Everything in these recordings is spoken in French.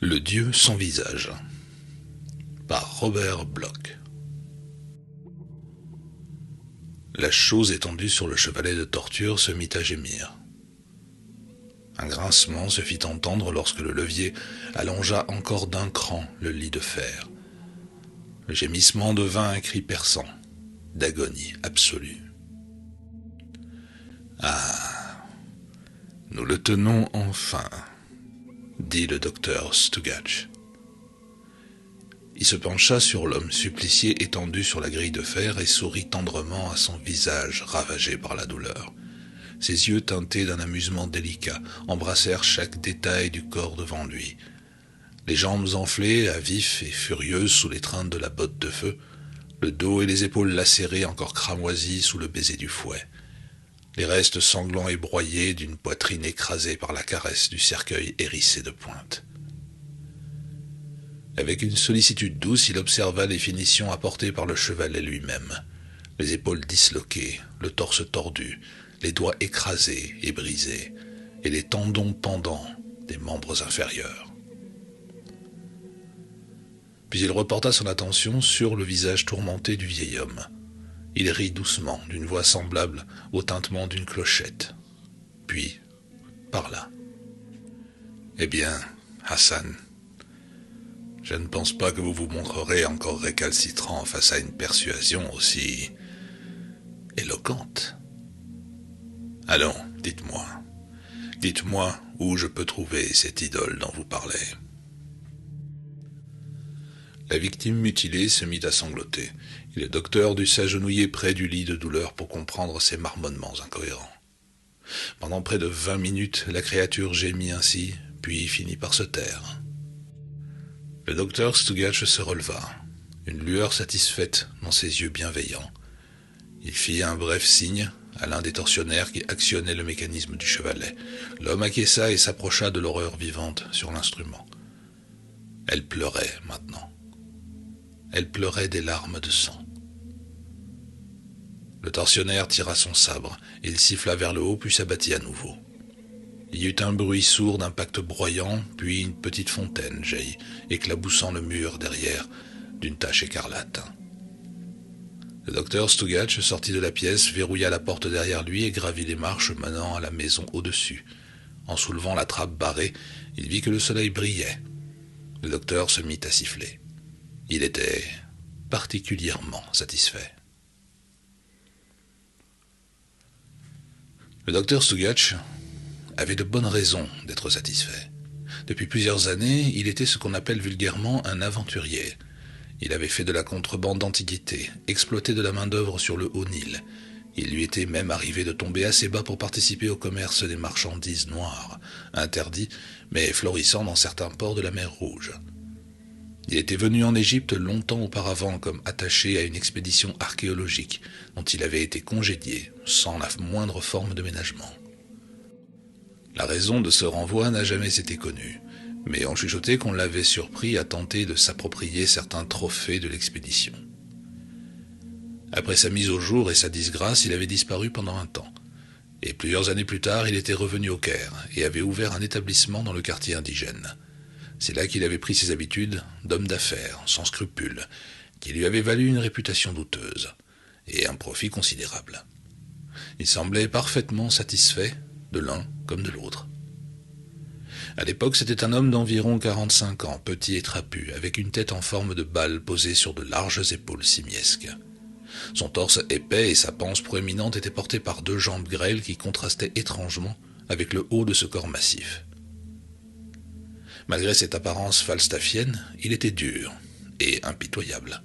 Le Dieu sans visage par Robert Bloch. La chose étendue sur le chevalet de torture se mit à gémir. Un grincement se fit entendre lorsque le levier allongea encore d'un cran le lit de fer. Le gémissement devint un cri perçant, d'agonie absolue. « Ah, nous le tenons enfin », dit le docteur Stugach. Il se pencha sur l'homme supplicié étendu sur la grille de fer et sourit tendrement à son visage ravagé par la douleur. Ses yeux teintés d'un amusement délicat embrassèrent chaque détail du corps devant lui. Les jambes enflées à vif et furieuses sous l'étreinte de la botte de feu, le dos et les épaules lacérées encore cramoisies sous le baiser du fouet, les restes sanglants et broyés d'une poitrine écrasée par la caresse du cercueil hérissé de pointes. Avec une sollicitude douce, il observa les finitions apportées par le chevalet lui-même, les épaules disloquées, le torse tordu, les doigts écrasés et brisés, et les tendons pendants des membres inférieurs. Puis il reporta son attention sur le visage tourmenté du vieil homme. Il rit doucement, d'une voix semblable au tintement d'une clochette. Puis, parla. « Eh bien, Hassan, je ne pense pas que vous vous montrerez encore récalcitrant face à une persuasion aussi éloquente. Allons, dites-moi où je peux trouver cette idole dont vous parlez. » La victime mutilée se mit à sangloter, et le docteur dut s'agenouiller près du lit de douleur pour comprendre ses marmonnements incohérents. Pendant près de 20 minutes, la créature gémit ainsi, puis finit par se taire. Le docteur Stugach se releva, une lueur satisfaite dans ses yeux bienveillants. Il fit un bref signe à l'un des tortionnaires qui actionnait le mécanisme du chevalet. L'homme acquiesça et s'approcha de l'horreur vivante sur l'instrument. Elle pleurait maintenant. Elle pleurait des larmes de sang. Le tortionnaire tira son sabre, il siffla vers le haut puis s'abattit à nouveau. Il y eut un bruit sourd d'impact broyant, puis une petite fontaine jaillit, éclaboussant le mur derrière d'une tache écarlate. Le docteur Stugach sortit de la pièce, verrouilla la porte derrière lui et gravit les marches menant à la maison au-dessus. En soulevant la trappe barrée, il vit que le soleil brillait. Le docteur se mit à siffler. Il était particulièrement satisfait. Le docteur Stugach avait de bonnes raisons d'être satisfait. Depuis plusieurs années, il était ce qu'on appelle vulgairement un aventurier. Il avait fait de la contrebande d'antiquités, exploité de la main-d'œuvre sur le Haut-Nil. Il lui était même arrivé de tomber assez bas pour participer au commerce des marchandises noires, interdit mais florissant dans certains ports de la mer Rouge. Il était venu en Égypte longtemps auparavant comme attaché à une expédition archéologique dont il avait été congédié sans la moindre forme de ménagement. La raison de ce renvoi n'a jamais été connue, mais on chuchotait qu'on l'avait surpris à tenter de s'approprier certains trophées de l'expédition. Après sa mise au jour et sa disgrâce, il avait disparu pendant un temps, et plusieurs années plus tard, il était revenu au Caire et avait ouvert un établissement dans le quartier indigène. C'est là qu'il avait pris ses habitudes d'homme d'affaires, sans scrupules, qui lui avait valu une réputation douteuse et un profit considérable. Il semblait parfaitement satisfait de l'un comme de l'autre. À l'époque, c'était un homme d'environ 45 ans, petit et trapu, avec une tête en forme de balle posée sur de larges épaules simiesques. Son torse épais et sa panse proéminente étaient portés par 2 jambes grêles qui contrastaient étrangement avec le haut de ce corps massif. Malgré cette apparence falstaffienne, il était dur et impitoyable.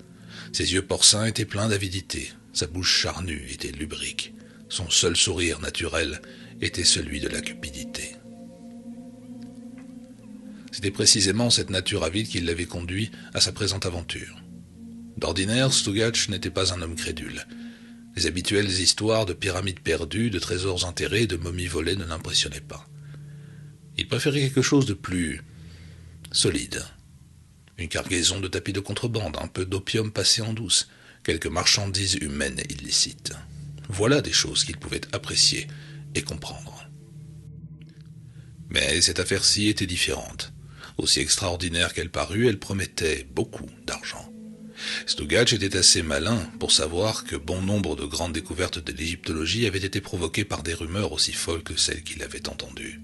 Ses yeux porcins étaient pleins d'avidité, sa bouche charnue était lubrique, son seul sourire naturel était celui de la cupidité. C'était précisément cette nature avide qui l'avait conduit à sa présente aventure. D'ordinaire, Stugach n'était pas un homme crédule. Les habituelles histoires de pyramides perdues, de trésors enterrés et de momies volées ne l'impressionnaient pas. Il préférait quelque chose de plus solide. Une cargaison de tapis de contrebande, un peu d'opium passé en douce, quelques marchandises humaines illicites. Voilà des choses qu'il pouvait apprécier et comprendre. Mais cette affaire-ci était différente. Aussi extraordinaire qu'elle parut, elle promettait beaucoup d'argent. Stugach était assez malin pour savoir que bon nombre de grandes découvertes de l'égyptologie avaient été provoquées par des rumeurs aussi folles que celles qu'il avait entendues.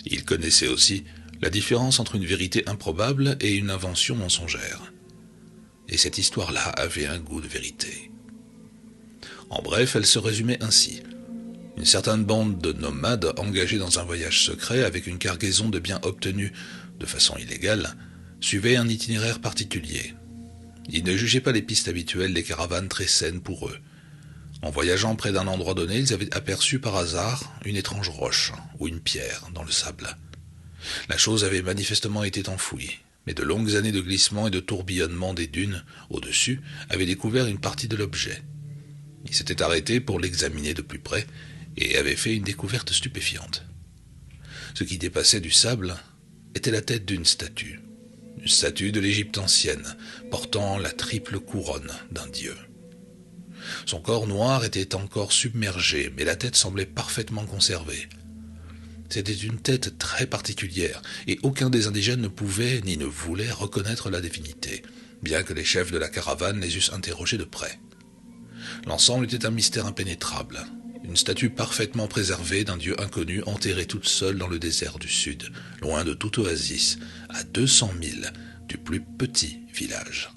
Il connaissait aussi la différence entre une vérité improbable et une invention mensongère. Et cette histoire-là avait un goût de vérité. En bref, elle se résumait ainsi. Une certaine bande de nomades engagés dans un voyage secret avec une cargaison de biens obtenus de façon illégale suivait un itinéraire particulier. Ils ne jugeaient pas les pistes habituelles des caravanes très saines pour eux. En voyageant près d'un endroit donné, ils avaient aperçu par hasard une étrange roche ou une pierre dans le sable. La chose avait manifestement été enfouie, mais de longues années de glissement et de tourbillonnement des dunes au-dessus avaient découvert une partie de l'objet. Ils s'étaient arrêtés pour l'examiner de plus près et avaient fait une découverte stupéfiante. Ce qui dépassait du sable était la tête d'une statue de l'Égypte ancienne, portant la triple couronne d'un dieu. Son corps noir était encore submergé, mais la tête semblait parfaitement conservée. C'était une tête très particulière, et aucun des indigènes ne pouvait ni ne voulait reconnaître la divinité, bien que les chefs de la caravane les eussent interrogés de près. L'ensemble était un mystère impénétrable, une statue parfaitement préservée d'un dieu inconnu enterré toute seule dans le désert du sud, loin de toute oasis, à 200 milles du plus petit village.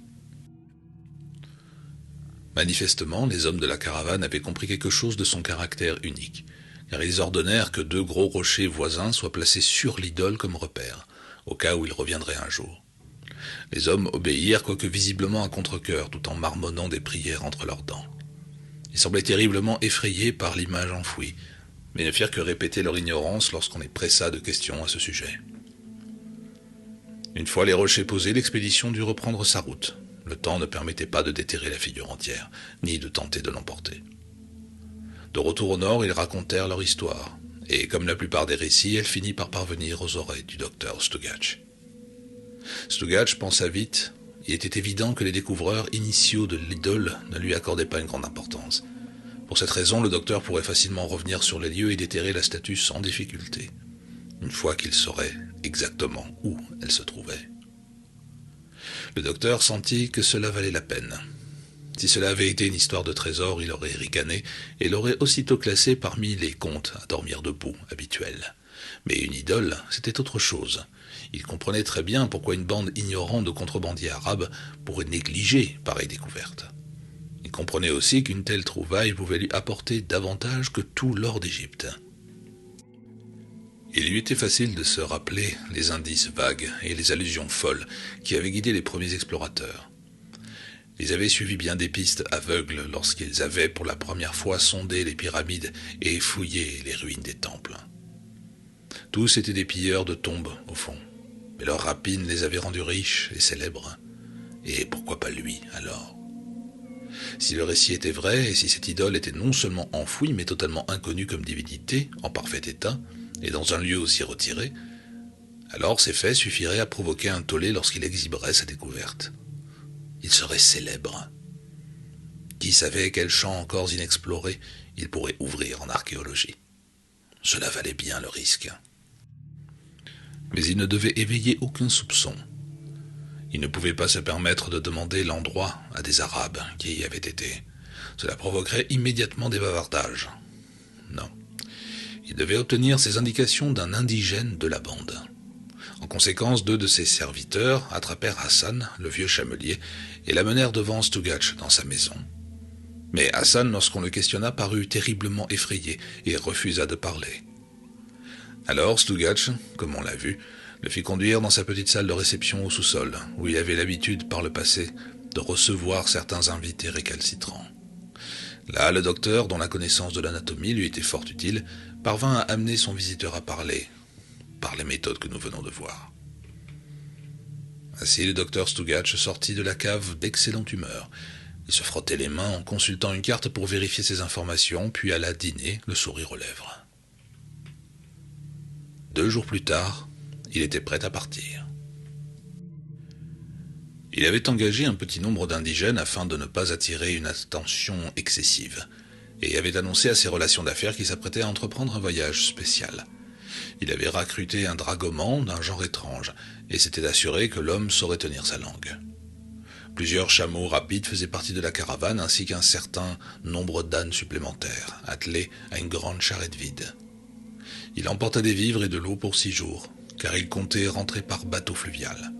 Manifestement, les hommes de la caravane avaient compris quelque chose de son caractère unique, car ils ordonnèrent que 2 gros rochers voisins soient placés sur l'idole comme repère, au cas où il reviendrait un jour. Les hommes obéirent, quoique visiblement à contre-cœur, tout en marmonnant des prières entre leurs dents. Ils semblaient terriblement effrayés par l'image enfouie, mais ne firent que répéter leur ignorance lorsqu'on les pressa de questions à ce sujet. Une fois les rochers posés, l'expédition dut reprendre sa route. Le temps ne permettait pas de déterrer la figure entière, ni de tenter de l'emporter. De retour au nord, ils racontèrent leur histoire, et comme la plupart des récits, elle finit par parvenir aux oreilles du docteur Stugach. Stugach pensa vite. Il était évident que les découvreurs initiaux de l'idole ne lui accordaient pas une grande importance. Pour cette raison, le docteur pourrait facilement revenir sur les lieux et déterrer la statue sans difficulté, une fois qu'il saurait exactement où elle se trouvait. Le docteur sentit que cela valait la peine. Si cela avait été une histoire de trésor, il aurait ricané et l'aurait aussitôt classé parmi les contes à dormir debout habituels. Mais une idole, c'était autre chose. Il comprenait très bien pourquoi une bande ignorante de contrebandiers arabes pourrait négliger pareille découverte. Il comprenait aussi qu'une telle trouvaille pouvait lui apporter davantage que tout l'or d'Égypte. Il lui était facile de se rappeler les indices vagues et les allusions folles qui avaient guidé les premiers explorateurs. Ils avaient suivi bien des pistes aveugles lorsqu'ils avaient pour la première fois sondé les pyramides et fouillé les ruines des temples. Tous étaient des pilleurs de tombes, au fond, mais leur rapine les avait rendus riches et célèbres. Et pourquoi pas lui, alors ? Si le récit était vrai, et si cette idole était non seulement enfouie, mais totalement inconnue comme divinité, en parfait état, et dans un lieu aussi retiré, alors ces faits suffiraient à provoquer un tollé lorsqu'il exhiberait sa découverte. Il serait célèbre. Qui savait quels champs encore inexplorés il pourrait ouvrir en archéologie. Cela valait bien le risque. Mais il ne devait éveiller aucun soupçon. Il ne pouvait pas se permettre de demander l'endroit à des Arabes qui y avaient été. Cela provoquerait immédiatement des bavardages. Non. Il devait obtenir ces indications d'un indigène de la bande. En conséquence, 2 de ses serviteurs attrapèrent Hassan, le vieux chamelier, et l'amenèrent devant Stugach dans sa maison. Mais Hassan, lorsqu'on le questionna, parut terriblement effrayé et refusa de parler. Alors Stugach, comme on l'a vu, le fit conduire dans sa petite salle de réception au sous-sol, où il avait l'habitude par le passé de recevoir certains invités récalcitrants. Là, le docteur, dont la connaissance de l'anatomie lui était fort utile, parvint à amener son visiteur à parler, par les méthodes que nous venons de voir. Ainsi, le docteur Stugach sortit de la cave d'excellente humeur. Il se frottait les mains en consultant une carte pour vérifier ses informations, puis alla dîner, le sourire aux lèvres. 2 jours plus tard, il était prêt à partir. Il avait engagé un petit nombre d'indigènes afin de ne pas attirer une attention excessive, et avait annoncé à ses relations d'affaires qu'il s'apprêtait à entreprendre un voyage spécial. Il avait recruté un dragoman d'un genre étrange et s'était assuré que l'homme saurait tenir sa langue. Plusieurs chameaux rapides faisaient partie de la caravane ainsi qu'un certain nombre d'ânes supplémentaires, attelés à une grande charrette vide. Il emporta des vivres et de l'eau pour 6 jours, car il comptait rentrer par bateau fluvial.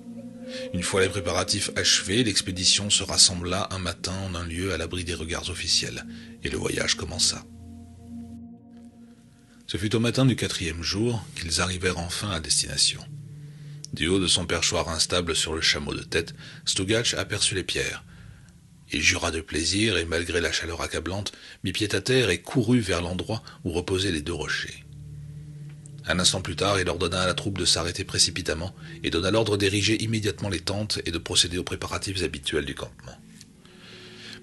Une fois les préparatifs achevés, l'expédition se rassembla un matin en un lieu à l'abri des regards officiels, et le voyage commença. Ce fut au matin du 4e jour qu'ils arrivèrent enfin à destination. Du haut de son perchoir instable sur le chameau de tête, Stugach aperçut les pierres. Il jura de plaisir et, malgré la chaleur accablante, mit pied à terre et courut vers l'endroit où reposaient les 2 rochers. Un instant plus tard, il ordonna à la troupe de s'arrêter précipitamment et donna l'ordre d'ériger immédiatement les tentes et de procéder aux préparatifs habituels du campement.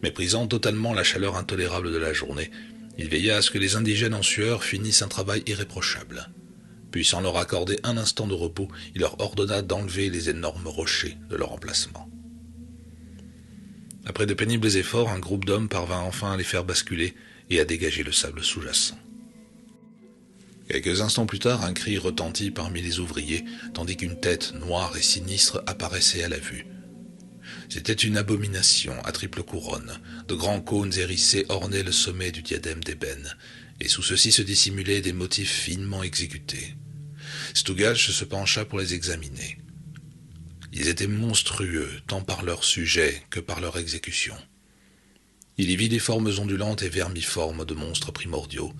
Méprisant totalement la chaleur intolérable de la journée, il veilla à ce que les indigènes en sueur finissent un travail irréprochable. Puis, sans leur accorder un instant de repos, il leur ordonna d'enlever les énormes rochers de leur emplacement. Après de pénibles efforts, un groupe d'hommes parvint enfin à les faire basculer et à dégager le sable sous-jacent. Quelques instants plus tard, un cri retentit parmi les ouvriers, tandis qu'une tête noire et sinistre apparaissait à la vue. C'était une abomination à triple couronne. De grands cônes hérissés ornaient le sommet du diadème d'ébène, et sous ceux-ci se dissimulaient des motifs finement exécutés. Stugach se pencha pour les examiner. Ils étaient monstrueux, tant par leur sujet que par leur exécution. Il y vit des formes ondulantes et vermiformes de monstres primordiaux,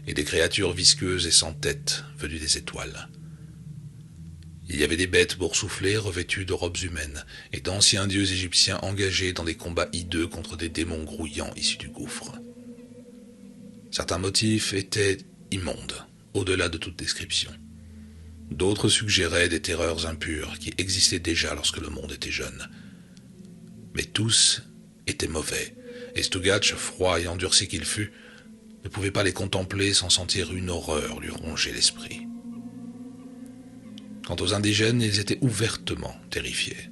et des créatures visqueuses et sans tête, venues des étoiles. Il y avait des bêtes boursouflées revêtues de robes humaines, et d'anciens dieux égyptiens engagés dans des combats hideux contre des démons grouillants issus du gouffre. Certains motifs étaient immondes, au-delà de toute description. D'autres suggéraient des terreurs impures qui existaient déjà lorsque le monde était jeune. Mais tous étaient mauvais, et Stugach, froid et endurci qu'il fût, ne pouvait pas les contempler sans sentir une horreur lui ronger l'esprit. Quant aux indigènes, ils étaient ouvertement terrifiés.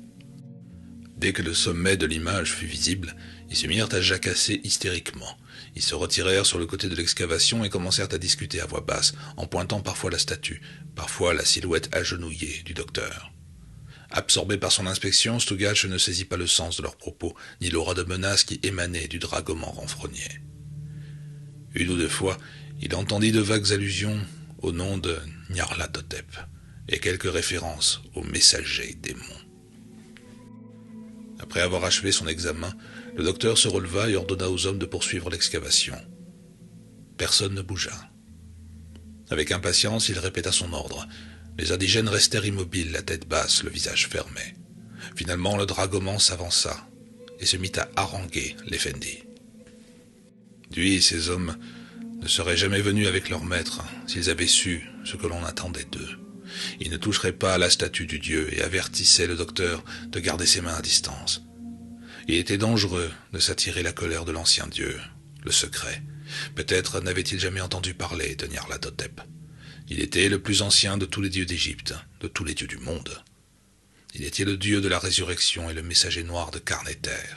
Dès que le sommet de l'image fut visible, ils se mirent à jacasser hystériquement. Ils se retirèrent sur le côté de l'excavation et commencèrent à discuter à voix basse, en pointant parfois la statue, parfois la silhouette agenouillée du docteur. Absorbé par son inspection, Stugach ne saisit pas le sens de leurs propos, ni l'aura de menace qui émanait du dragoman renfrogné. Une ou 2 fois, il entendit de vagues allusions au nom de Nyarlathotep et quelques références au messager démon. Après avoir achevé son examen, le docteur se releva et ordonna aux hommes de poursuivre l'excavation. Personne ne bougea. Avec impatience, il répéta son ordre. Les indigènes restèrent immobiles, la tête basse, le visage fermé. Finalement, le dragoman s'avança et se mit à haranguer l'Effendi. Lui et ses hommes ne seraient jamais venus avec leur maître s'ils avaient su ce que l'on attendait d'eux. Ils ne toucheraient pas à la statue du dieu et avertissaient le docteur de garder ses mains à distance. Il était dangereux de s'attirer la colère de l'ancien dieu, le secret. Peut-être n'avait-il jamais entendu parler de Nyarlathotep. Il était le plus ancien de tous les dieux d'Égypte, de tous les dieux du monde. Il était le dieu de la résurrection et le messager noir de Karneter.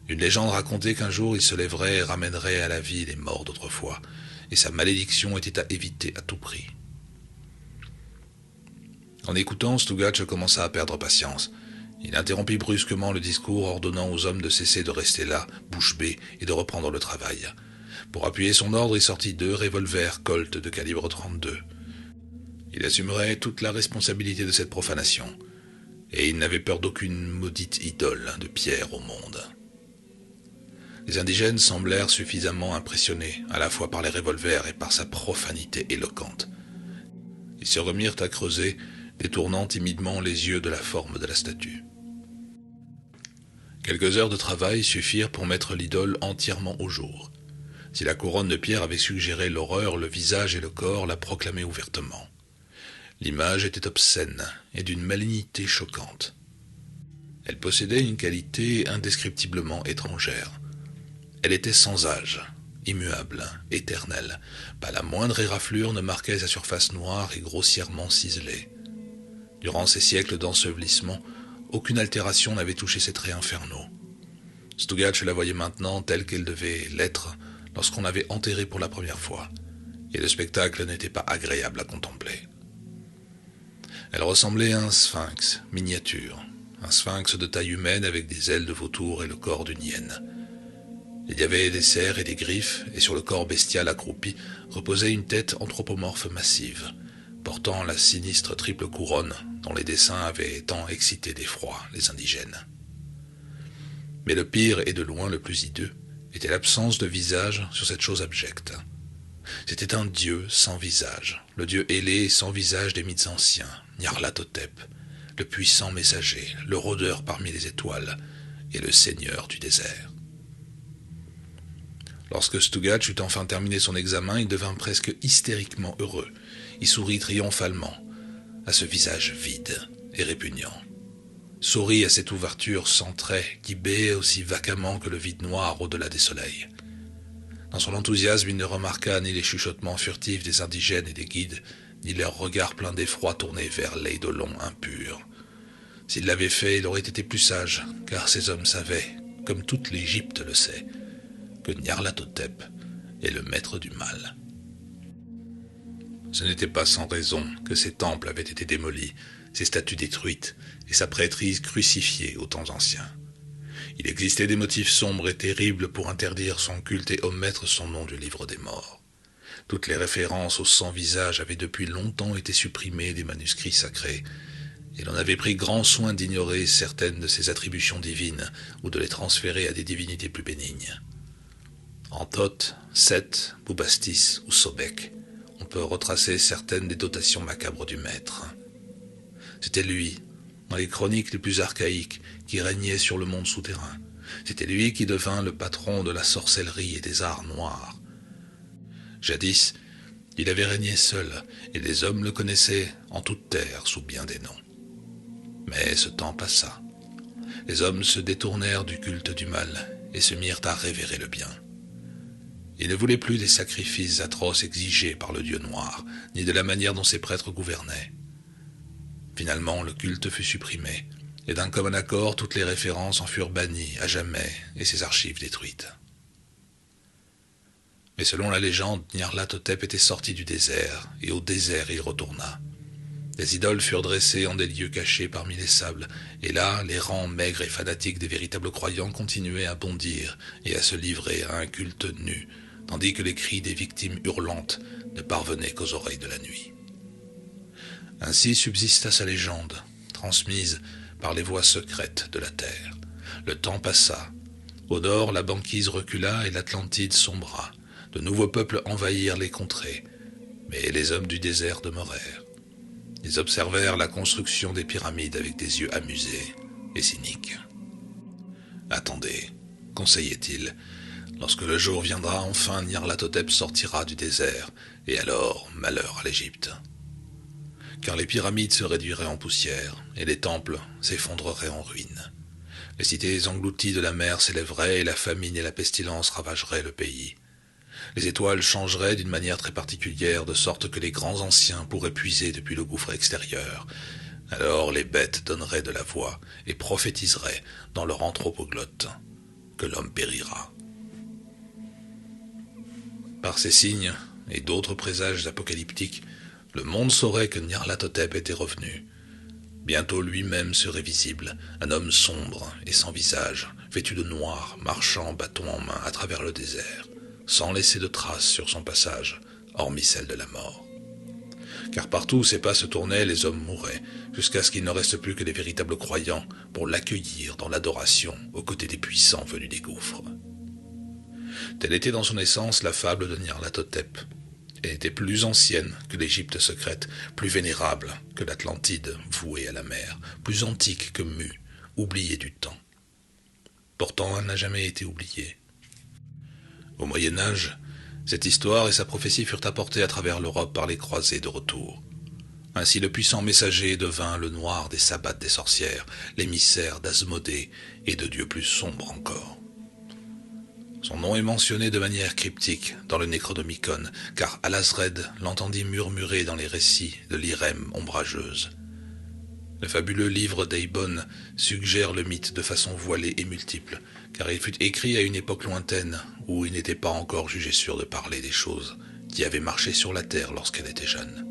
Une légende racontait qu'un jour il se lèverait et ramènerait à la vie les morts d'autrefois, et sa malédiction était à éviter à tout prix. En écoutant, Stugach commença à perdre patience. Il interrompit brusquement le discours, ordonnant aux hommes de cesser de rester là, bouche bée, et de reprendre le travail. Pour appuyer son ordre, il sortit 2 revolvers Colt de calibre 32. Il assumerait toute la responsabilité de cette profanation, et il n'avait peur d'aucune maudite idole de pierre au monde. Les indigènes semblèrent suffisamment impressionnés, à la fois par les revolvers et par sa profanité éloquente. Ils se remirent à creuser, détournant timidement les yeux de la forme de la statue. Quelques heures de travail suffirent pour mettre l'idole entièrement au jour. Si la couronne de pierre avait suggéré l'horreur, le visage et le corps la proclamaient ouvertement. L'image était obscène et d'une malignité choquante. Elle possédait une qualité indescriptiblement étrangère. Elle était sans âge, immuable, éternelle. Pas la moindre éraflure ne marquait sa surface noire et grossièrement ciselée. Durant ces siècles d'ensevelissement, aucune altération n'avait touché ses traits infernaux. Stugach la voyait maintenant telle qu'elle devait l'être lorsqu'on l'avait enterrée pour la première fois. et le spectacle n'était pas agréable à contempler. Elle ressemblait à un sphinx miniature, un sphinx de taille humaine avec des ailes de vautour et le corps d'une hyène. Il y avait des serres et des griffes, et sur le corps bestial accroupi reposait une tête anthropomorphe massive, portant la sinistre triple couronne dont les dessins avaient tant excité d'effroi les indigènes. Mais le pire et de loin le plus hideux était l'absence de visage sur cette chose abjecte. C'était un dieu sans visage, le dieu ailé et sans visage des mythes anciens, Nyarlathotep, le puissant messager, le rôdeur parmi les étoiles et le seigneur du désert. Lorsque Stugach eut enfin terminé son examen, il devint presque hystériquement heureux. Il sourit triomphalement à ce visage vide et répugnant. Sourit à cette ouverture sans trait qui béait aussi vacamment que le vide noir au-delà des soleils. Dans son enthousiasme, il ne remarqua ni les chuchotements furtifs des indigènes et des guides, ni leurs regards pleins d'effroi tournés vers l'Eidolon impur. S'il l'avait fait, il aurait été plus sage, car ces hommes savaient, comme toute l'Égypte le sait, que Nyarlathotep est le maître du mal. Ce n'était pas sans raison que ses temples avaient été démolis, ses statues détruites et sa prêtrise crucifiée aux temps anciens. Il existait des motifs sombres et terribles pour interdire son culte et omettre son nom du livre des morts. Toutes les références au sans-visage avaient depuis longtemps été supprimées des manuscrits sacrés, et l'on avait pris grand soin d'ignorer certaines de ses attributions divines ou de les transférer à des divinités plus bénignes. En Thoth, Seth, Bubastis ou Sobek, on peut retracer certaines des dotations macabres du maître. C'était lui, dans les chroniques les plus archaïques, qui régnait sur le monde souterrain. C'était lui qui devint le patron de la sorcellerie et des arts noirs. Jadis, il avait régné seul, et les hommes le connaissaient en toute terre sous bien des noms. Mais ce temps passa. Les hommes se détournèrent du culte du mal et se mirent à révérer le bien. Ils ne voulaient plus des sacrifices atroces exigés par le dieu noir, ni de la manière dont ses prêtres gouvernaient. Finalement, le culte fut supprimé, et d'un commun accord, toutes les références en furent bannies à jamais et ses archives détruites. Mais selon la légende, Nyarlathotep était sorti du désert, et au désert il retourna. Des idoles furent dressées en des lieux cachés parmi les sables, et là, les rangs maigres et fanatiques des véritables croyants continuaient à bondir et à se livrer à un culte nu, tandis que les cris des victimes hurlantes ne parvenaient qu'aux oreilles de la nuit. Ainsi subsista sa légende, transmise par les voies secrètes de la terre. Le temps passa. Au nord, la banquise recula et l'Atlantide sombra. De nouveaux peuples envahirent les contrées, mais les hommes du désert demeurèrent. Ils observèrent la construction des pyramides avec des yeux amusés et cyniques. « Attendez, conseillait-il, lorsque le jour viendra, enfin Nyarlathotep sortira du désert, et alors malheur à l'Égypte. Car les pyramides se réduiraient en poussière, et les temples s'effondreraient en ruines. Les cités englouties de la mer s'élèveraient, et la famine et la pestilence ravageraient le pays. Les étoiles changeraient d'une manière très particulière, de sorte que les grands anciens pourraient puiser depuis le gouffre extérieur. Alors les bêtes donneraient de la voix et prophétiseraient dans leur anthropoglotte que l'homme périra. Par ces signes et d'autres présages apocalyptiques, le monde saurait que Nyarlathotep était revenu. Bientôt lui-même serait visible, un homme sombre et sans visage, vêtu de noir, marchant bâton en main à travers le désert, sans laisser de traces sur son passage, hormis celle de la mort. Car partout où ses pas se tournaient, les hommes mouraient, jusqu'à ce qu'il ne reste plus que les véritables croyants pour l'accueillir dans l'adoration aux côtés des puissants venus des gouffres. Telle était dans son essence la fable de Nyarlathotep. Elle était plus ancienne que l'Égypte secrète, plus vénérable que l'Atlantide vouée à la mer, plus antique que Mu, oubliée du temps. Pourtant, elle n'a jamais été oubliée. Au Moyen-Âge, cette histoire et sa prophétie furent apportées à travers l'Europe par les croisés de retour. Ainsi le puissant messager devint le noir des sabbats des sorcières, l'émissaire d'Asmodée et de dieux plus sombres encore. Son nom est mentionné de manière cryptique dans le Necronomicon, car Alazred l'entendit murmurer dans les récits de l'Irem ombrageuse. Le fabuleux livre d'Eibon suggère le mythe de façon voilée et multiple, car il fut écrit à une époque lointaine où il n'était pas encore jugé sûr de parler des choses qui avait marché sur la terre lorsqu'elle était jeune.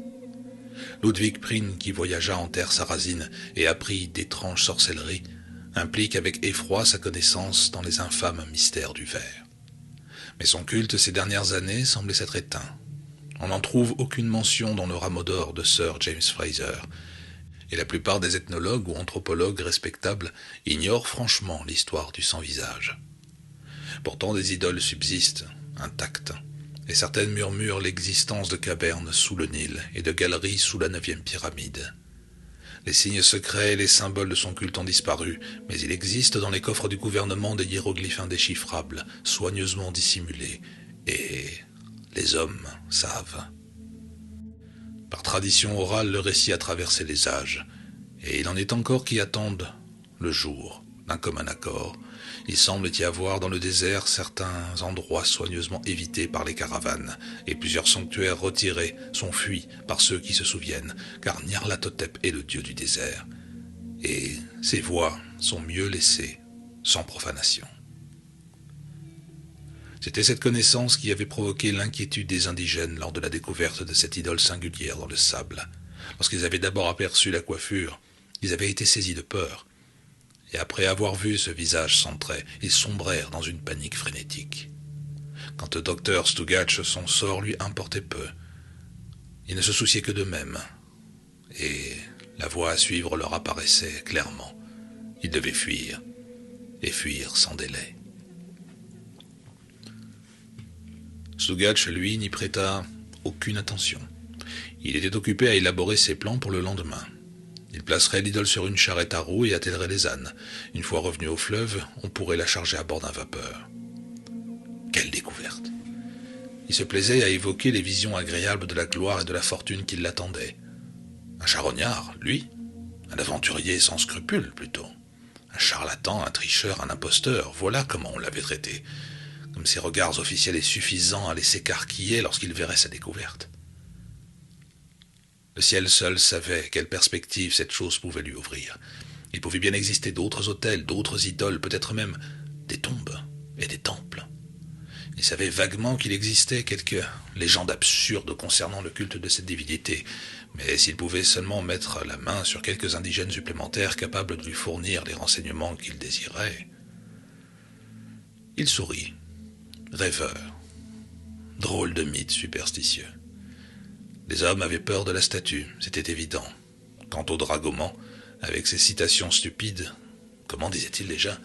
Ludwig Prien, qui voyagea en terre sarrasine et apprit d'étranges sorcelleries, implique avec effroi sa connaissance dans les infâmes mystères du ver. Mais son culte ces dernières années semblait s'être éteint. On n'en trouve aucune mention dans le rameau d'or de Sir James Fraser, et la plupart des ethnologues ou anthropologues respectables ignorent franchement l'histoire du sans-visage. Pourtant des idoles subsistent, intactes, et certaines murmurent l'existence de cavernes sous le Nil et de galeries sous la 9e pyramide. Les signes secrets et les symboles de son culte ont disparu, mais il existe dans les coffres du gouvernement des hiéroglyphes indéchiffrables, soigneusement dissimulés, et les hommes savent. Par tradition orale, le récit a traversé les âges, et il en est encore qui attendent le jour, d'un commun accord. Il semble y avoir dans le désert certains endroits soigneusement évités par les caravanes, et plusieurs sanctuaires retirés sont fuis par ceux qui se souviennent, car Nyarlathotep est le dieu du désert, et ses voies sont mieux laissées, sans profanation. C'était cette connaissance qui avait provoqué l'inquiétude des indigènes lors de la découverte de cette idole singulière dans le sable. Lorsqu'ils avaient d'abord aperçu la coiffure, ils avaient été saisis de peur, et après avoir vu ce visage sans traits, ils sombrèrent dans une panique frénétique. Quant au docteur Stugach, son sort lui importait peu. Ils ne se souciaient que d'eux-mêmes, et la voie à suivre leur apparaissait clairement. Ils devaient fuir, et fuir sans délai. Stugach, lui, n'y prêta aucune attention. Il était occupé à élaborer ses plans pour le lendemain. Il placerait l'idole sur une charrette à roues et attellerait les ânes. Une fois revenu au fleuve, on pourrait la charger à bord d'un vapeur. Quelle découverte! Il se plaisait à évoquer les visions agréables de la gloire et de la fortune qui l'attendaient. Un charognard, lui, un aventurier sans scrupules plutôt. Un charlatan, un tricheur, un imposteur, voilà comment on l'avait traité. Comme ses regards officiels et suffisants allaient s'écarquiller lorsqu'il verrait sa découverte. Le ciel seul savait quelle perspective cette chose pouvait lui ouvrir. Il pouvait bien exister d'autres autels, d'autres idoles, peut-être même des tombes et des temples. Il savait vaguement qu'il existait quelques légendes absurdes concernant le culte de cette divinité, mais s'il pouvait seulement mettre la main sur quelques indigènes supplémentaires capables de lui fournir les renseignements qu'il désirait. Il sourit, rêveur, drôle de mythe superstitieux. Les hommes avaient peur de la statue, c'était évident. Quant au dragoman, avec ses citations stupides, comment disait-il déjà ?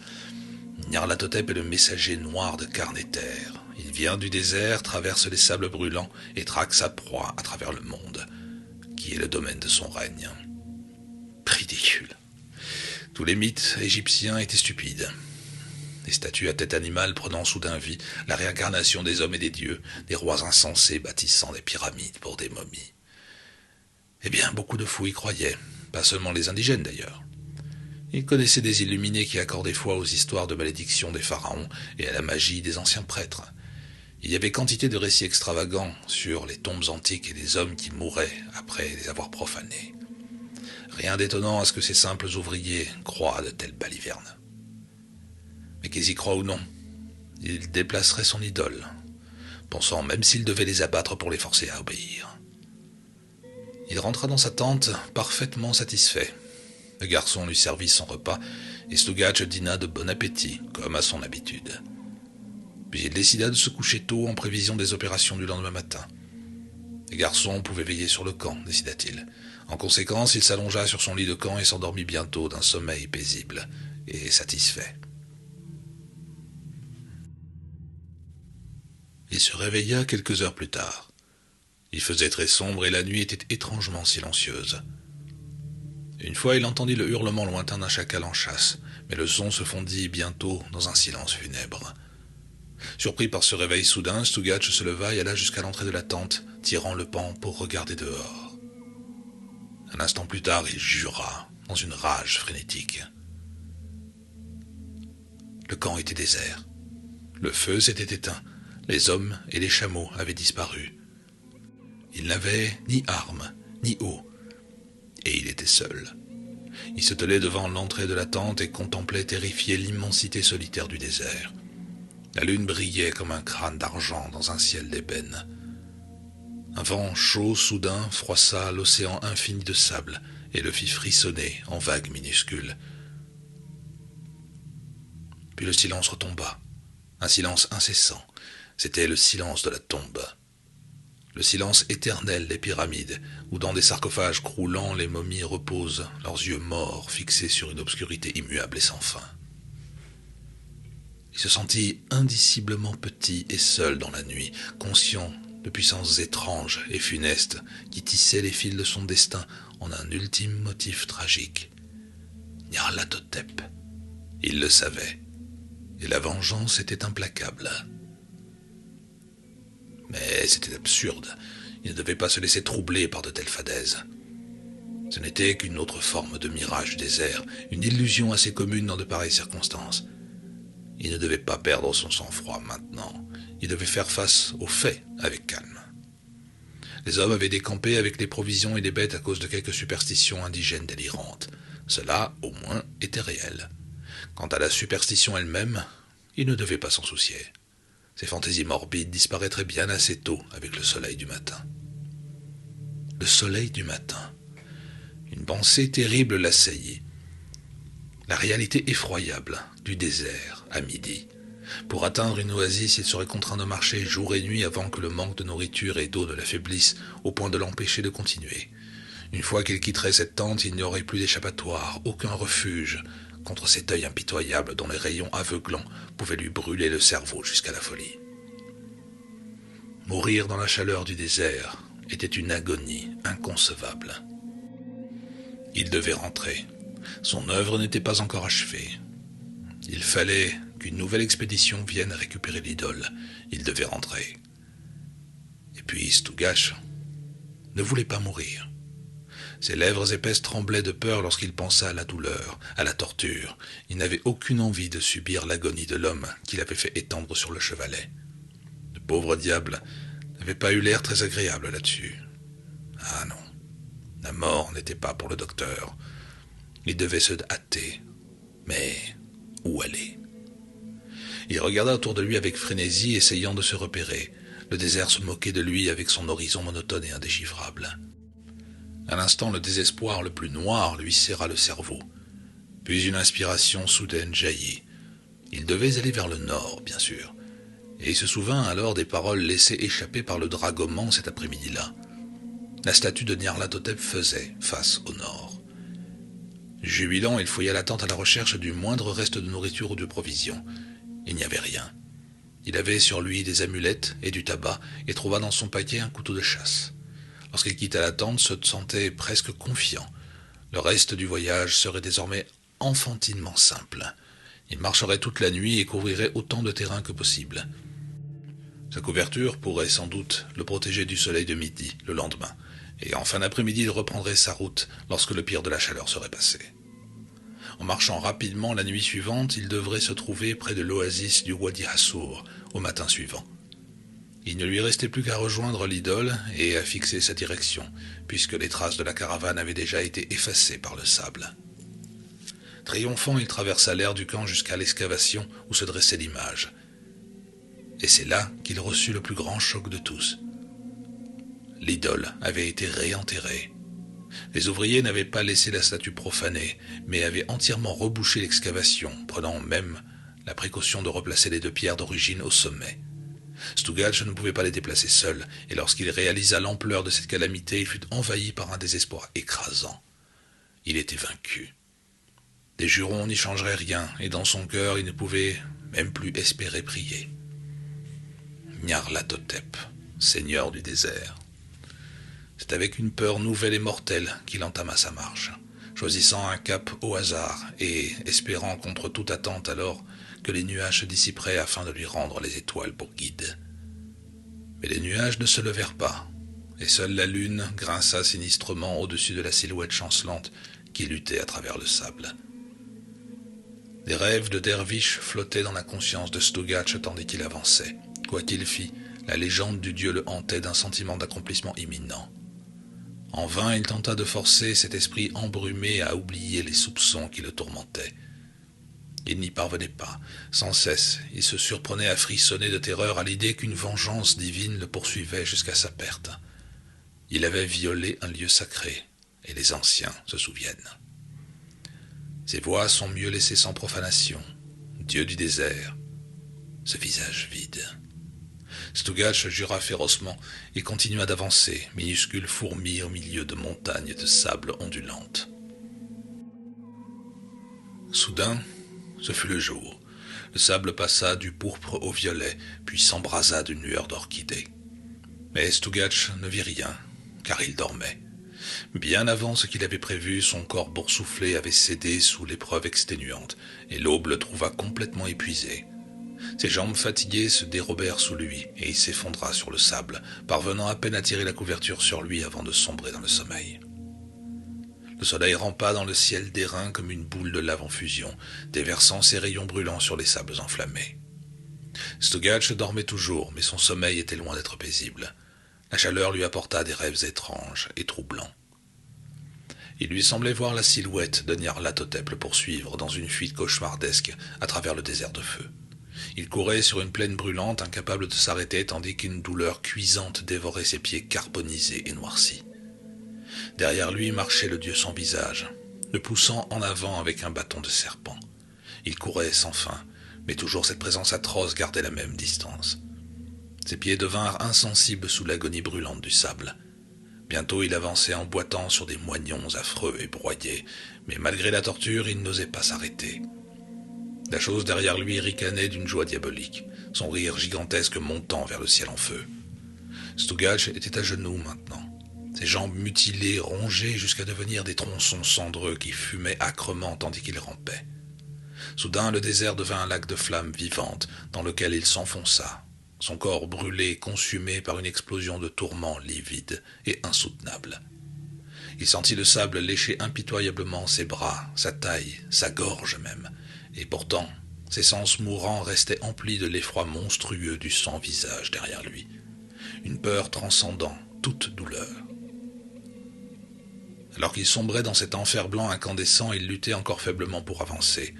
Nyarlathotep est le messager noir de Carnéter. Il vient du désert, traverse les sables brûlants et traque sa proie à travers le monde, qui est le domaine de son règne. Ridicule. Tous les mythes égyptiens étaient stupides. Les statues à tête animale prenant soudain vie, la réincarnation des hommes et des dieux, des rois insensés bâtissant des pyramides pour des momies. Eh bien, beaucoup de fous y croyaient, pas seulement les indigènes d'ailleurs. Ils connaissaient des illuminés qui accordaient foi aux histoires de malédiction des pharaons et à la magie des anciens prêtres. Il y avait quantité de récits extravagants sur les tombes antiques et les hommes qui mouraient après les avoir profanés. Rien d'étonnant à ce que ces simples ouvriers croient à de telles balivernes. Mais qu'ils y croient ou non, il déplacerait son idole, pensant même s'il devait les abattre pour les forcer à obéir. Il rentra dans sa tente parfaitement satisfait. Le garçon lui servit son repas, et Stugach dîna de bon appétit, comme à son habitude. Puis il décida de se coucher tôt en prévision des opérations du lendemain matin. Les garçons pouvaient veiller sur le camp, décida-t-il. En conséquence, il s'allongea sur son lit de camp et s'endormit bientôt d'un sommeil paisible et satisfait. Il se réveilla quelques heures plus tard. Il faisait très sombre et la nuit était étrangement silencieuse. Une fois, il entendit le hurlement lointain d'un chacal en chasse, mais le son se fondit bientôt dans un silence funèbre. Surpris par ce réveil soudain, Stugach se leva et alla jusqu'à l'entrée de la tente, tirant le pan pour regarder dehors. Un instant plus tard, il jura, dans une rage frénétique. Le camp était désert. Le feu s'était éteint. Les hommes et les chameaux avaient disparu. Il n'avait ni armes, ni eau, et il était seul. Il se tenait devant l'entrée de la tente et contemplait terrifié l'immensité solitaire du désert. La lune brillait comme un crâne d'argent dans un ciel d'ébène. Un vent chaud soudain froissa l'océan infini de sable et le fit frissonner en vagues minuscules. Puis le silence retomba, un silence incessant. C'était le silence de la tombe. Le silence éternel des pyramides, où dans des sarcophages croulants les momies reposent, leurs yeux morts fixés sur une obscurité immuable et sans fin. Il se sentit indiciblement petit et seul dans la nuit, conscient de puissances étranges et funestes qui tissaient les fils de son destin en un ultime motif tragique. Nyarlathotep. Il le savait, et la vengeance était implacable. Mais c'était absurde, il ne devait pas se laisser troubler par de telles fadaises. Ce n'était qu'une autre forme de mirage du désert, une illusion assez commune dans de pareilles circonstances. Il ne devait pas perdre son sang-froid maintenant, il devait faire face aux faits avec calme. Les hommes avaient décampé avec les provisions et les bêtes à cause de quelques superstitions indigènes délirantes. Cela, au moins, était réel. Quant à la superstition elle-même, il ne devait pas s'en soucier. Ces fantaisies morbides disparaîtraient bien assez tôt avec le soleil du matin. Le soleil du matin. Une pensée terrible l'assaillit. La réalité effroyable du désert à midi. Pour atteindre une oasis, il serait contraint de marcher jour et nuit avant que le manque de nourriture et d'eau ne l'affaiblisse au point de l'empêcher de continuer. Une fois qu'il quitterait cette tente, il n'y aurait plus d'échappatoire, aucun refuge contre cet œil impitoyable dont les rayons aveuglants pouvaient lui brûler le cerveau jusqu'à la folie. Mourir dans la chaleur du désert était une agonie inconcevable. Il devait rentrer. Son œuvre n'était pas encore achevée. Il fallait qu'une nouvelle expédition vienne récupérer l'idole. Il devait rentrer. Et puis Stugach ne voulait pas mourir. Ses lèvres épaisses tremblaient de peur lorsqu'il pensa à la douleur, à la torture. Il n'avait aucune envie de subir l'agonie de l'homme qu'il avait fait étendre sur le chevalet. Le pauvre diable n'avait pas eu l'air très agréable là-dessus. Ah non, la mort n'était pas pour le docteur. Il devait se hâter. Mais où aller? Il regarda autour de lui avec frénésie, essayant de se repérer. Le désert se moquait de lui avec son horizon monotone et indéchiffrable. À l'instant, le désespoir le plus noir lui serra le cerveau. Puis une inspiration soudaine jaillit. Il devait aller vers le nord, bien sûr. Et il se souvint alors des paroles laissées échapper par le dragoman cet après-midi-là. La statue de Nyarlathotep faisait face au nord. Jubilant, il fouilla la tente à la recherche du moindre reste de nourriture ou de provisions. Il n'y avait rien. Il avait sur lui des amulettes et du tabac et trouva dans son paquet un couteau de chasse. Lorsqu'il quitta la tente, se sentait presque confiant. Le reste du voyage serait désormais enfantinement simple. Il marcherait toute la nuit et couvrirait autant de terrain que possible. Sa couverture pourrait sans doute le protéger du soleil de midi le lendemain, et en fin d'après-midi il reprendrait sa route lorsque le pire de la chaleur serait passé. En marchant rapidement la nuit suivante, il devrait se trouver près de l'oasis du Wadi Hassour au matin suivant. Il ne lui restait plus qu'à rejoindre l'idole et à fixer sa direction, puisque les traces de la caravane avaient déjà été effacées par le sable. Triomphant, il traversa l'aire du camp jusqu'à l'excavation où se dressait l'image. Et c'est là qu'il reçut le plus grand choc de tous. L'idole avait été réenterrée. Les ouvriers n'avaient pas laissé la statue profanée, mais avaient entièrement rebouché l'excavation, prenant même la précaution de replacer les deux pierres d'origine au sommet. Stugach ne pouvait pas les déplacer seul, et lorsqu'il réalisa l'ampleur de cette calamité, il fut envahi par un désespoir écrasant. Il était vaincu. Des jurons n'y changeraient rien, et dans son cœur, il ne pouvait même plus espérer prier. Nyarlathotep, seigneur du désert. C'est avec une peur nouvelle et mortelle qu'il entama sa marche, choisissant un cap au hasard et espérant contre toute attente alors que les nuages se dissiperaient afin de lui rendre les étoiles pour guide. Mais les nuages ne se levèrent pas, et seule la lune grinça sinistrement au-dessus de la silhouette chancelante qui luttait à travers le sable. Des rêves de derviche flottaient dans la conscience de Stugach tandis qu'il avançait. Quoi qu'il fît, la légende du dieu le hantait d'un sentiment d'accomplissement imminent. En vain, il tenta de forcer cet esprit embrumé à oublier les soupçons qui le tourmentaient. Il n'y parvenait pas. Sans cesse, il se surprenait à frissonner de terreur à l'idée qu'une vengeance divine le poursuivait jusqu'à sa perte. Il avait violé un lieu sacré, et les anciens se souviennent. Ses voix sont mieux laissées sans profanation. Dieu du désert, ce visage vide. Stugach jura férocement et continua d'avancer, minuscule fourmi au milieu de montagnes de sable ondulantes. Soudain, ce fut le jour. Le sable passa du pourpre au violet, puis s'embrasa d'une lueur d'orchidée. Mais Stugach ne vit rien, car il dormait. Bien avant ce qu'il avait prévu, son corps boursouflé avait cédé sous l'épreuve exténuante, et l'aube le trouva complètement épuisé. Ses jambes fatiguées se dérobèrent sous lui, et il s'effondra sur le sable, parvenant à peine à tirer la couverture sur lui avant de sombrer dans le sommeil. Le soleil rampa dans le ciel d'airain comme une boule de lave en fusion, déversant ses rayons brûlants sur les sables enflammés. Stugach dormait toujours, mais son sommeil était loin d'être paisible. La chaleur lui apporta des rêves étranges et troublants. Il lui semblait voir la silhouette de Nyarlathotep le poursuivre dans une fuite cauchemardesque à travers le désert de feu. Il courait sur une plaine brûlante, incapable de s'arrêter, tandis qu'une douleur cuisante dévorait ses pieds carbonisés et noircis. Derrière lui marchait le dieu sans visage, le poussant en avant avec un bâton de serpent. Il courait sans fin, mais toujours cette présence atroce gardait la même distance. Ses pieds devinrent insensibles sous l'agonie brûlante du sable. Bientôt il avançait en boitant sur des moignons affreux et broyés, mais malgré la torture, il n'osait pas s'arrêter. La chose derrière lui ricanait d'une joie diabolique, son rire gigantesque montant vers le ciel en feu. Stugach était à genoux maintenant, ses jambes mutilées, rongées jusqu'à devenir des tronçons cendreux qui fumaient âcrement tandis qu'il rampait. Soudain, le désert devint un lac de flammes vivantes dans lequel il s'enfonça, son corps brûlé, consumé par une explosion de tourments livides et insoutenables. Il sentit le sable lécher impitoyablement ses bras, sa taille, sa gorge même, et pourtant, ses sens mourants restaient emplis de l'effroi monstrueux du sans-visage derrière lui, une peur transcendant toute douleur. Alors qu'il sombrait dans cet enfer blanc incandescent, il luttait encore faiblement pour avancer.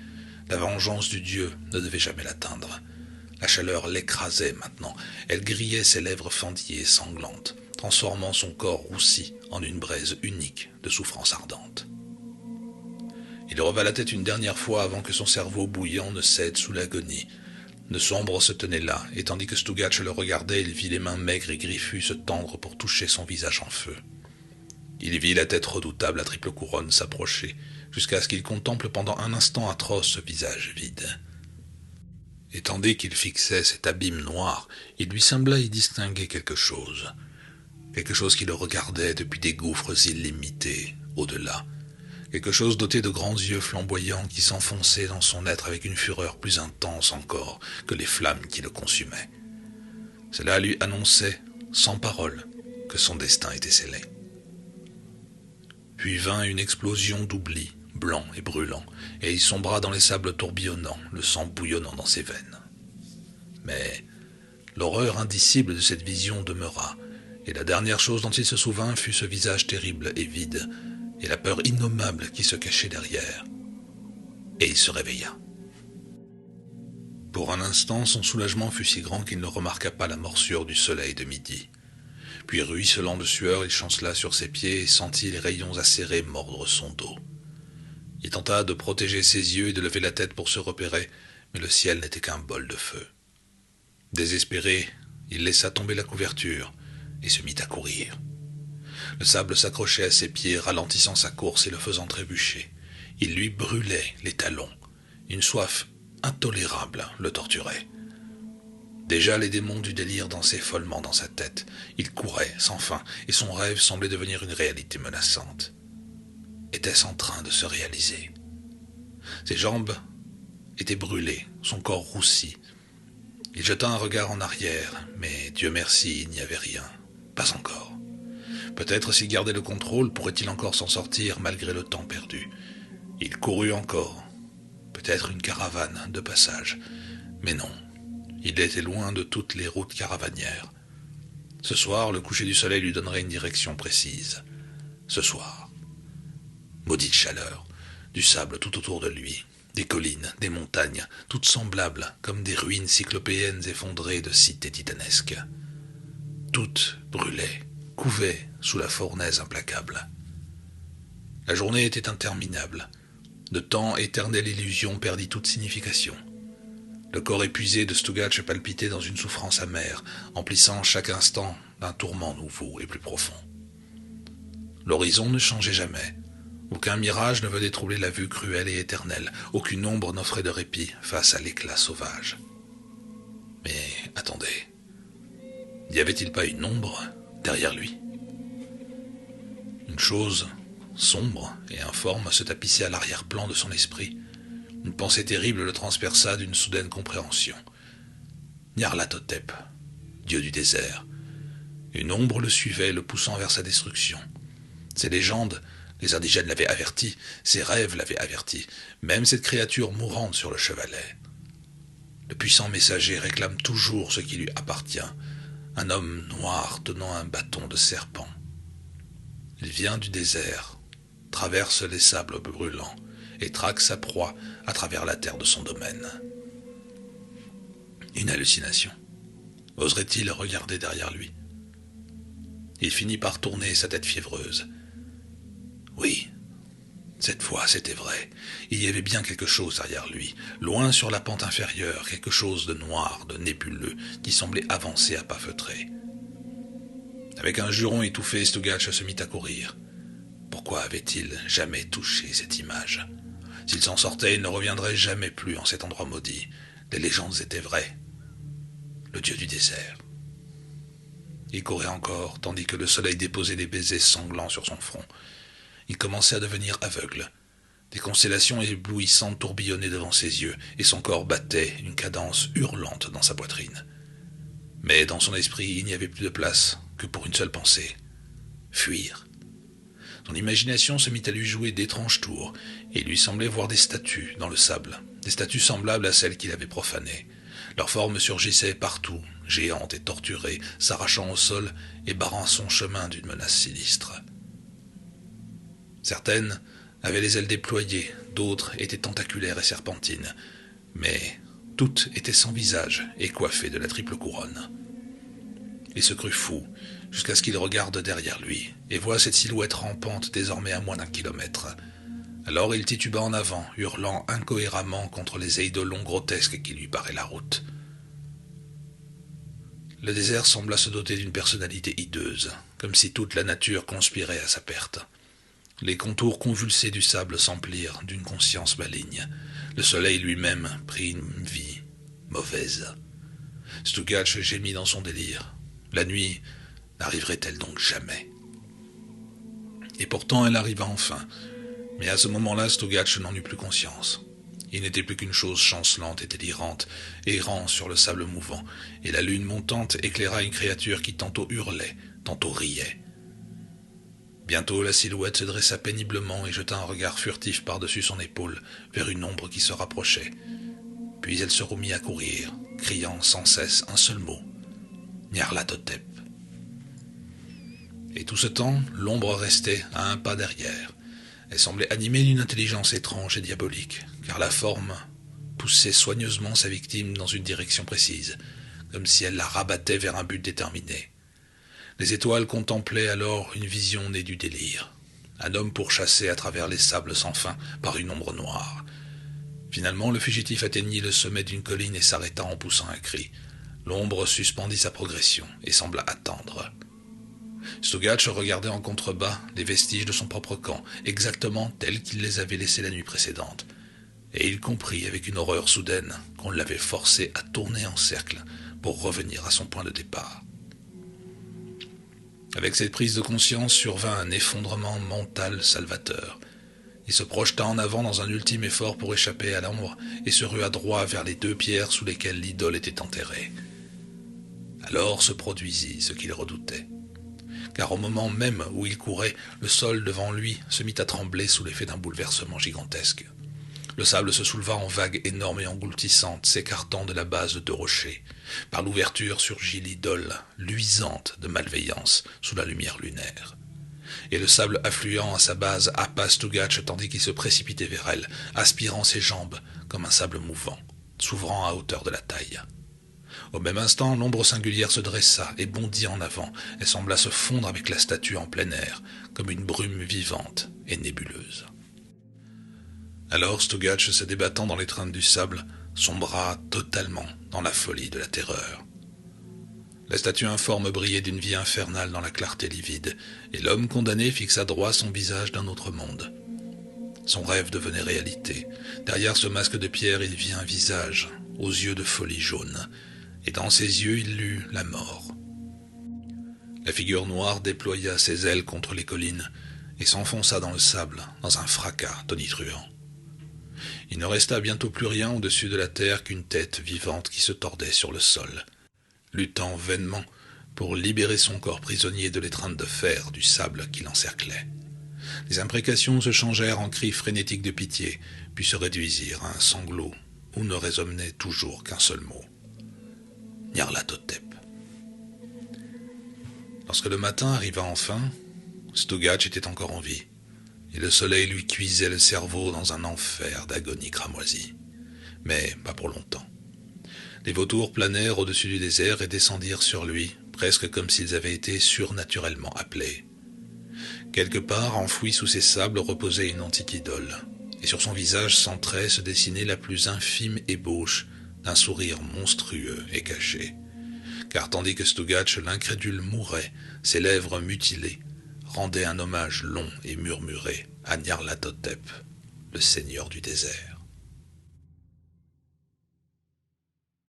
La vengeance du dieu ne devait jamais l'atteindre. La chaleur l'écrasait maintenant, elle grillait ses lèvres fendillées et sanglantes, transformant son corps roussi en une braise unique de souffrance ardente. Il releva la tête une dernière fois avant que son cerveau bouillant ne cède sous l'agonie. Le sombre se tenait là, et tandis que Stugach le regardait, il vit les mains maigres et griffues se tendre pour toucher son visage en feu. Il vit la tête redoutable à triple couronne s'approcher, jusqu'à ce qu'il contemple pendant un instant atroce ce visage vide. Et tandis qu'il fixait cet abîme noir, il lui sembla y distinguer quelque chose qui le regardait depuis des gouffres illimités, au-delà, quelque chose doté de grands yeux flamboyants qui s'enfonçaient dans son être avec une fureur plus intense encore que les flammes qui le consumaient. Cela lui annonçait, sans parole, que son destin était scellé. Puis vint une explosion d'oubli, blanc et brûlant, et il sombra dans les sables tourbillonnants, le sang bouillonnant dans ses veines. Mais l'horreur indicible de cette vision demeura, et la dernière chose dont il se souvint fut ce visage terrible et vide, et la peur innommable qui se cachait derrière. Et il se réveilla. Pour un instant, son soulagement fut si grand qu'il ne remarqua pas la morsure du soleil de midi. Puis, ruisselant de sueur, il chancela sur ses pieds et sentit les rayons acérés mordre son dos. Il tenta de protéger ses yeux et de lever la tête pour se repérer, mais le ciel n'était qu'un bol de feu. Désespéré, il laissa tomber la couverture et se mit à courir. Le sable s'accrochait à ses pieds, ralentissant sa course et le faisant trébucher. Il lui brûlait les talons. Une soif intolérable le torturait. Déjà les démons du délire dansaient follement dans sa tête. Il courait sans fin, et son rêve semblait devenir une réalité menaçante. Était-ce en train de se réaliser? Ses jambes étaient brûlées, son corps roussi. Il jeta un regard en arrière, mais Dieu merci, il n'y avait rien. Pas encore. Peut-être s'il gardait le contrôle, pourrait-il encore s'en sortir malgré le temps perdu. Il courut encore. Peut-être une caravane de passage. Mais non, il était loin de toutes les routes caravanières. Ce soir, le coucher du soleil lui donnerait une direction précise. Ce soir. Maudite chaleur, du sable tout autour de lui, des collines, des montagnes, toutes semblables, comme des ruines cyclopéennes effondrées de cités titanesques. Toutes brûlaient, couvait sous la fournaise implacable. La journée était interminable. De temps, éternelle illusion perdit toute signification. Le corps épuisé de Stugach palpitait dans une souffrance amère, emplissant chaque instant d'un tourment nouveau et plus profond. L'horizon ne changeait jamais. Aucun mirage ne venait troubler la vue cruelle et éternelle. Aucune ombre n'offrait de répit face à l'éclat sauvage. Mais attendez, n'y avait-il pas une ombre derrière lui? Une chose sombre et informe se tapissait à l'arrière-plan de son esprit. Une pensée terrible le transperça d'une soudaine compréhension. Nyarlathotep, dieu du désert. Une ombre le suivait, le poussant vers sa destruction. Ses légendes, les indigènes l'avaient averti, ses rêves l'avaient averti, même cette créature mourante sur le chevalet. Le puissant messager réclame toujours ce qui lui appartient, un homme noir tenant un bâton de serpent. Il vient du désert, traverse les sables brûlants et traque sa proie à travers la terre de son domaine. Une hallucination. Oserait-il regarder derrière lui? Il finit par tourner sa tête fiévreuse. Oui, cette fois c'était vrai. Il y avait bien quelque chose derrière lui, loin sur la pente inférieure, quelque chose de noir, de nébuleux, qui semblait avancer à pas feutrés. Avec un juron étouffé, Stugach se mit à courir. Pourquoi avait-il jamais touché cette image? S'il s'en sortait, il ne reviendrait jamais plus en cet endroit maudit. Les légendes étaient vraies. Le dieu du désert. Il courait encore, tandis que le soleil déposait des baisers sanglants sur son front. Il commençait à devenir aveugle. Des constellations éblouissantes tourbillonnaient devant ses yeux, et son corps battait une cadence hurlante dans sa poitrine. Mais dans son esprit, il n'y avait plus de place que pour une seule pensée. Fuir. Son imagination se mit à lui jouer d'étranges tours, et il lui semblait voir des statues dans le sable, des statues semblables à celles qu'il avait profanées. Leurs formes surgissaient partout, géantes et torturées, s'arrachant au sol et barrant son chemin d'une menace sinistre. Certaines avaient les ailes déployées, d'autres étaient tentaculaires et serpentines, mais toutes étaient sans visage et coiffées de la triple couronne. Il se crut fou, jusqu'à ce qu'il regarde derrière lui, et voit cette silhouette rampante désormais à moins d'1 kilomètre. Alors il tituba en avant, hurlant incohérément contre les eidolons grotesques qui lui barraient la route. Le désert sembla se doter d'une personnalité hideuse, comme si toute la nature conspirait à sa perte. Les contours convulsés du sable s'emplirent d'une conscience maligne. Le soleil lui-même prit une vie mauvaise. Stugach gémit dans son délire. La nuit n'arriverait-elle donc jamais? Et pourtant elle arriva enfin. Mais à ce moment-là, Stugach n'en eut plus conscience. Il n'était plus qu'une chose chancelante et délirante, errant sur le sable mouvant, et la lune montante éclaira une créature qui tantôt hurlait, tantôt riait. Bientôt la silhouette se dressa péniblement et jeta un regard furtif par-dessus son épaule vers une ombre qui se rapprochait. Puis elle se remit à courir, criant sans cesse un seul mot, Nyarlathotep. Et tout ce temps, l'ombre restait à un pas derrière. Elle semblait animée d'une intelligence étrange et diabolique, car la forme poussait soigneusement sa victime dans une direction précise, comme si elle la rabattait vers un but déterminé. Les étoiles contemplaient alors une vision née du délire, un homme pourchassé à travers les sables sans fin par une ombre noire. Finalement, le fugitif atteignit le sommet d'une colline et s'arrêta en poussant un cri. L'ombre suspendit sa progression et sembla attendre. Stugach regardait en contrebas les vestiges de son propre camp, exactement tels qu'il les avait laissés la nuit précédente, et il comprit avec une horreur soudaine qu'on l'avait forcé à tourner en cercle pour revenir à son point de départ. Avec cette prise de conscience survint un effondrement mental salvateur. Il se projeta en avant dans un ultime effort pour échapper à l'ombre et se rua droit vers les 2 pierres sous lesquelles l'idole était enterrée. Alors se produisit ce qu'il redoutait. Car au moment même où il courait, le sol devant lui se mit à trembler sous l'effet d'un bouleversement gigantesque. Le sable se souleva en vagues énormes et engloutissantes, s'écartant de la base de 2 rochers. Par l'ouverture surgit l'idole, luisante de malveillance, sous la lumière lunaire. Et le sable affluant à sa base happa Stugach tandis qu'il se précipitait vers elle, aspirant ses jambes comme un sable mouvant, s'ouvrant à hauteur de la taille. Au même instant, l'ombre singulière se dressa et bondit en avant. Elle sembla se fondre avec la statue en plein air, comme une brume vivante et nébuleuse. Alors Stugach, se débattant dans l'étreinte du sable, sombra totalement dans la folie de la terreur. La statue informe brillait d'une vie infernale dans la clarté livide, et l'homme condamné fixa droit son visage d'un autre monde. Son rêve devenait réalité. Derrière ce masque de pierre, il vit un visage, aux yeux de folie jaune, et dans ses yeux il lut la mort. La figure noire déploya ses ailes contre les collines, et s'enfonça dans le sable, dans un fracas tonitruant. Il ne resta bientôt plus rien au-dessus de la terre qu'une tête vivante qui se tordait sur le sol, luttant vainement pour libérer son corps prisonnier de l'étreinte de fer du sable qui l'encerclait. Les imprécations se changèrent en cris frénétiques de pitié, puis se réduisirent à un sanglot où ne résonnait toujours qu'un seul mot. Nyarlathotep. Lorsque le matin arriva enfin, Stugach était encore en vie, et le soleil lui cuisait le cerveau dans un enfer d'agonie cramoisie. Mais pas pour longtemps. Les vautours planèrent au-dessus du désert et descendirent sur lui, presque comme s'ils avaient été surnaturellement appelés. Quelque part, enfoui sous ces sables, reposait une antique idole, et sur son visage sans trait se dessinait la plus infime ébauche d'un sourire monstrueux et caché. Car tandis que Stugach, l'incrédule, mourait, ses lèvres mutilées rendaient un hommage long et murmuré à Nyarlathotep, le seigneur du désert.